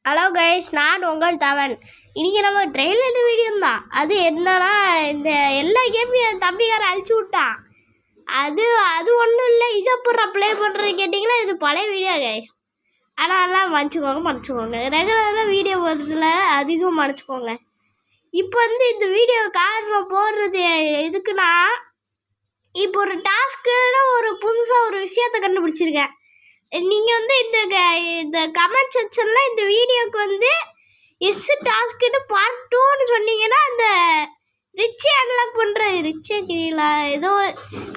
Hello guys, நான் உங்கள் தவன். இன்றைக்கி நம்ம ட்ரெய்லர் வீடியோ தான். அது என்னன்னா, இந்த எல்லா கேமையும் என் தம்பிக்கார அழிச்சு விட்டான். அது அது ஒன்றும் இல்லை. இதை அப்புறம் ப்ளே பண்ணுறது கேட்டிங்கன்னா, இது பழைய வீடியோ கைஸ். ஆனால் எல்லாம் மன்னிச்சுக்கோங்க. ரெகுலராக வீடியோ வருதுல, அதிகம் மன்னிச்சுக்கோங்க. இப்போ இந்த வீடியோ காரணம் போடுறது எதுக்குன்னா, இப்போ ஒரு டாஸ்க்குன்னு ஒரு புதுசாக ஒரு விஷயத்தை கண்டுபிடிச்சிருக்கேன். நீங்கள் இந்த கமெண்ட் செக்ஷனில் இந்த வீடியோவுக்கு எஸ் டாஸ்க்குன்னு பார்ட் 2ன்னு சொன்னீங்கன்னா, அந்த ரிச்சை அன்லாக் பண்ணுற ரிச்சே கீழே ஏதோ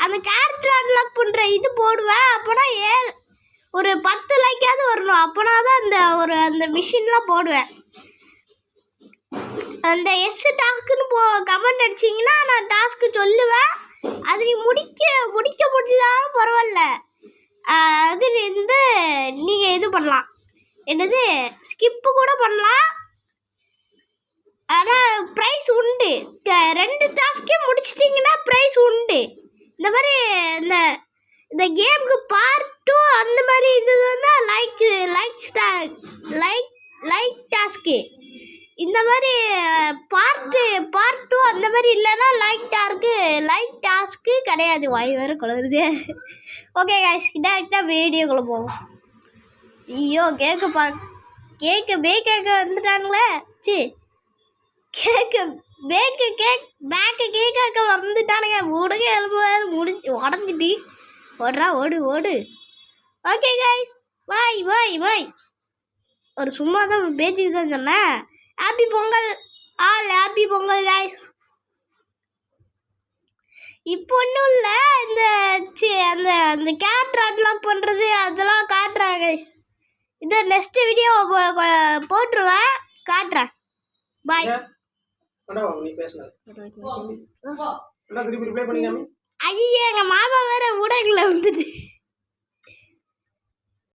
அந்த கேரக்டர் அன்லாக் பண்ணுற இது போடுவேன். அப்போனா ஒரு 10 லைக்காவது வரணும். அப்போனா தான் அந்த மிஷின்லாம் போடுவேன். அந்த எஸ் டாஸ்க்குன்னு கமெண்ட் அடிச்சிங்கன்னா நான் டாஸ்க்கு சொல்லுவேன். அது நீ முடிக்க முடியலாலும் பரவாயில்ல. அது நீங்கள் இது பண்ணலாம், என்னது ஸ்கிப்பு கூட பண்ணலாம். ஆனால் ப்ரைஸ் உண்டு. 2 டாஸ்க்கே முடிச்சிட்டிங்கன்னா ப்ரைஸ் உண்டு. இந்த மாதிரி இந்த கேமுக்கு பார்ட் 2 அந்த மாதிரி இது லைக் டாஸ்க்கு. இந்த மாதிரி பார்ட் 2 அந்த மாதிரி இல்லைன்னா லைக் டாஸ்க்கு கிடையாது. வாய் வேறு குளருது. ஓகே கைஸ், டேரெக்டாக வீடியோக்குள்ளே போவோம். ஐயோ கேக்கு வந்துட்டானுங்களே. கேக்க வந்துட்டானுங்க. மூடுங்க எலும்பு உடஞ்சிட்டு ஓடு. ஓகே கைஸ், வாய் ஒரு சும்மா தான் பேச்சுக்கு தான் சொன்னேன். Happy Pongal happy Pongal guys. இப்போ ஒன்றும் இல்லை, அந்த கேரக்டர் அன்லாக் பண்ணுறது அதெல்லாம் காட்டுறேன் கைஸ். இதை நெக்ஸ்ட் வீடியோ போட்டுருவேன், காட்டுறேன். பாய். ஐயா, எங்கள் மாமா வேற ஊடகத்தில் வந்துட்டு